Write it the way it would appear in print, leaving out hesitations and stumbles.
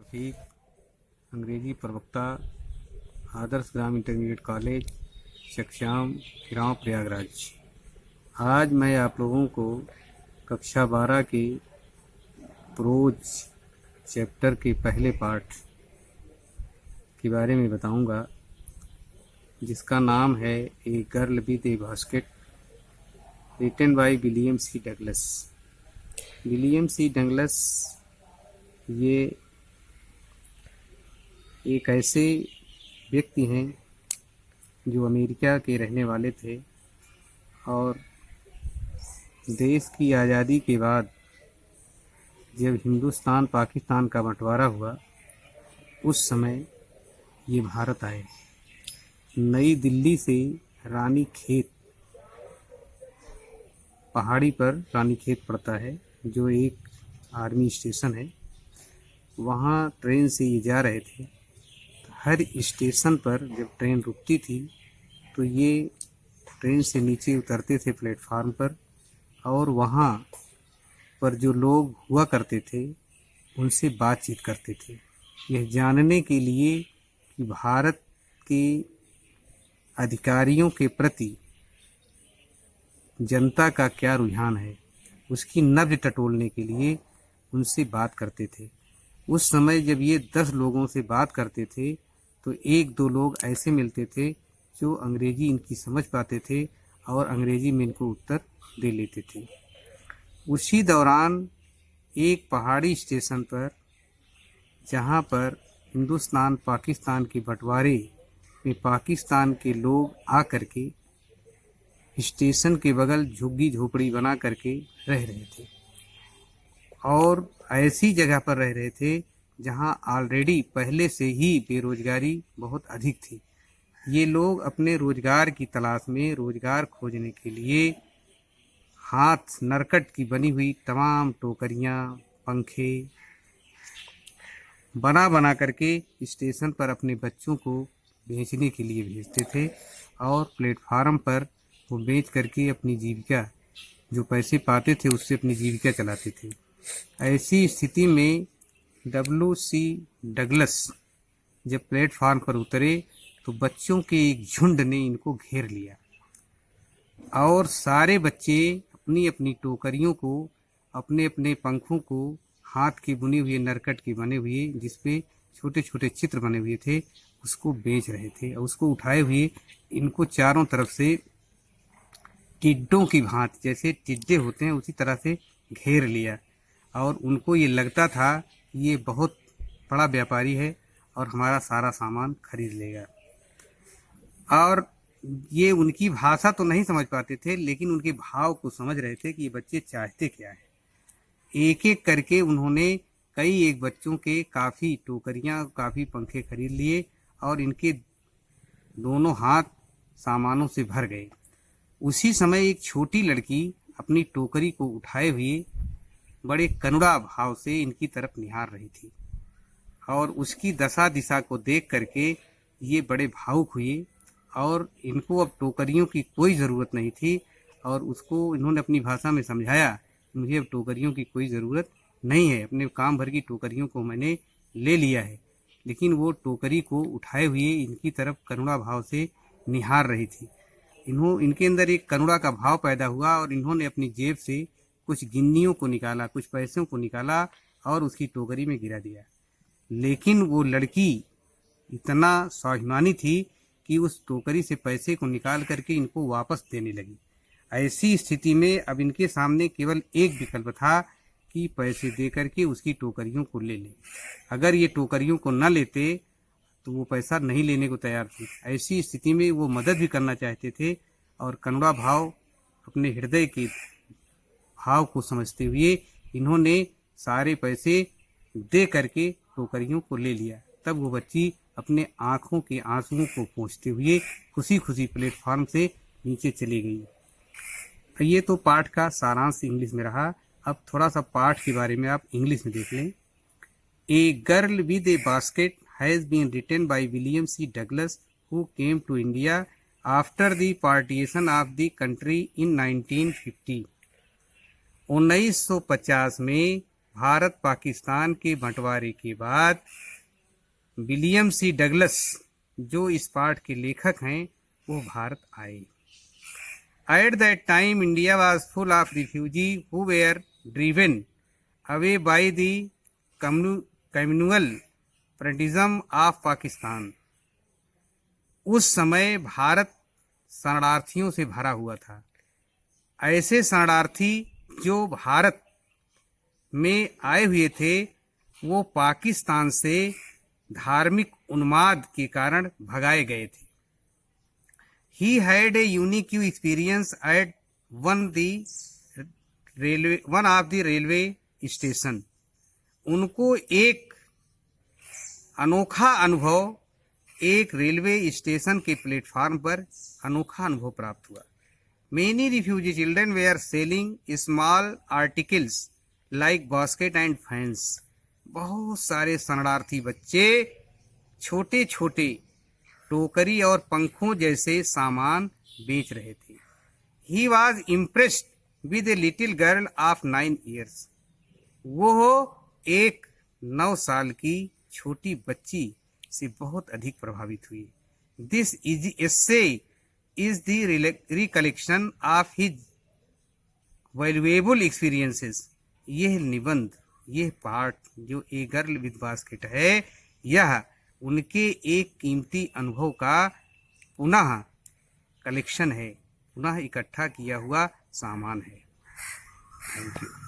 ठीक अंग्रेजी प्रवक्ता आदर्श ग्राम इंटरमीडिएट कॉलेज चकशाम गाँव प्रयागराज। आज मैं आप लोगों को कक्षा 12 के प्रोज चैप्टर के पहले पार्ट के बारे में बताऊंगा, जिसका नाम है a girl with a basket, written by William C Douglas. William C Douglas ये एक ऐसे व्यक्ति हैं जो अमेरिका के रहने वाले थे और देश की आज़ादी के बाद जब हिंदुस्तान पाकिस्तान का बंटवारा हुआ उस समय ये भारत आए। नई दिल्ली से रानीखेत, पहाड़ी पर रानीखेत पड़ता है जो एक आर्मी स्टेशन है, वहाँ ट्रेन से ये जा रहे थे। हर स्टेशन पर जब ट्रेन रुकती थी तो ये ट्रेन से नीचे उतरते थे प्लेटफार्म पर, और वहाँ पर जो लोग हुआ करते थे उनसे बातचीत करते थे, यह जानने के लिए कि भारत के अधिकारियों के प्रति जनता का क्या रुझान है, उसकी नब्ज टटोलने के लिए उनसे बात करते थे। उस समय जब ये 10 लोगों से बात करते थे तो 1-2 लोग ऐसे मिलते थे जो अंग्रेजी इनकी समझ पाते थे और अंग्रेजी में इनको उत्तर दे लेते थे। उसी दौरान एक पहाड़ी स्टेशन पर, जहाँ पर हिंदुस्तान पाकिस्तान के बंटवारे में पाकिस्तान के लोग आकर के स्टेशन के बगल झुग्गी झोपड़ी बना करके रह रहे थे, और ऐसी जगह पर रह रहे थे जहां ऑलरेडी पहले से ही बेरोजगारी बहुत अधिक थी। ये लोग अपने रोजगार की तलाश में, रोजगार खोजने के लिए हाथ नरकट की बनी हुई तमाम टोकरियां, पंखे बना बना करके स्टेशन पर अपने बच्चों को बेचने के लिए भेजते थे, और प्लेटफार्म पर वो बेच करके अपनी जीविका, जो पैसे पाते थे उससे अपनी जीविका चलाते थे। ऐसी स्थिति में W.C. डगलस जब प्लेटफार्म पर उतरे तो बच्चों के एक झुंड ने इनको घेर लिया, और सारे बच्चे अपनी अपनी टोकरियों को, अपने अपने पंखों को, हाथ के बुने हुए नरकट के बने हुए जिसपे छोटे छोटे चित्र बने हुए थे, उसको बेच रहे थे। और उसको उठाए हुए इनको चारों तरफ से टिड्डों की भांति, जैसे टिड्डे होते हैं उसी तरह से घेर लिया, और उनको ये लगता था कि ये बहुत बड़ा व्यापारी है और हमारा सारा सामान खरीद लेगा। और ये उनकी भाषा तो नहीं समझ पाते थे, लेकिन उनके भाव को समझ रहे थे कि ये बच्चे चाहते क्या है। एक एक करके उन्होंने एक बच्चों के काफ़ी टोकरियां, काफ़ी पंखे खरीद लिए, और इनके दोनों हाथ सामानों से भर गए। उसी समय एक छोटी लड़की अपनी टोकरी को उठाए हुए बड़े करुणा भाव से इनकी तरफ निहार रही थी, और उसकी दशा दिशा को देख करके ये बड़े भावुक हुए, और इनको अब टोकरियों की कोई ज़रूरत नहीं थी, और उसको इन्होंने अपनी भाषा में समझाया, मुझे अब टोकरियों की कोई ज़रूरत नहीं है, अपने काम भर की टोकरियों को मैंने ले लिया है। लेकिन वो टोकरी को उठाए हुए इनकी तरफ करुणा भाव से निहार रही थी। इनके अंदर एक करुणा का भाव पैदा हुआ, और इन्होंने अपनी जेब से कुछ गिन्नियों को निकाला, कुछ पैसों को निकाला और उसकी टोकरी में गिरा दिया। लेकिन वो लड़की इतना स्वाभिमानी थी कि उस टोकरी से पैसे को निकाल करके इनको वापस देने लगी। ऐसी स्थिति में अब इनके सामने केवल एक विकल्प था कि पैसे दे करके उसकी टोकरियों को ले लें। अगर ये टोकरियों को न लेते तो वो पैसा नहीं लेने को तैयार थी। ऐसी स्थिति में वो मदद भी करना चाहते थे, और करुणा भाव, अपने हृदय के भाव को समझते हुए इन्होंने सारे पैसे दे करके टोकरियों को ले लिया। तब वो बच्ची अपने आंखों के आंसुओं को पोंछते हुए खुशी खुशी प्लेटफार्म से नीचे चली गई। ये तो पाठ का सारांश इंग्लिश में रहा। अब थोड़ा सा पाठ के बारे में आप इंग्लिश में देख लें। A girl with a basket has been written by William C Douglas, who came to India after the partition of the country in 1950। 1950 में भारत पाकिस्तान के बंटवारे के बाद विलियम सी डगलस, जो इस पाठ के लेखक हैं, वो भारत आए। At that time, India was full of refugees who were driven away by the communal fanatism of Pakistan. उस समय भारत शरणार्थियों से भरा हुआ था। ऐसे शरणार्थी जो भारत में आए हुए थे, वो पाकिस्तान से धार्मिक उन्माद के कारण भगाए गए थे। He had a unique experience at one of the railway station. उनको एक अनोखा अनुभव एक रेलवे स्टेशन के प्लेटफार्म पर अनोखा अनुभव प्राप्त हुआ। Many refugee children were selling small articles like basket and fans. बहुत सारे शरणार्थी बच्चे छोटे छोटे टोकरी और पंखों जैसे सामान बेच रहे थे। He was impressed with a little girl of 9 years. वो एक 9 साल की छोटी बच्ची से बहुत अधिक प्रभावित हुई। This essay is the recollection of his valuable experiences. यह निबंध, यह पाठ जो ए गर्ल विद बास्केट है, यह उनके एक कीमती अनुभव का पुनः कलेक्शन है, पुनः इकट्ठा किया हुआ सामान है। Thank you.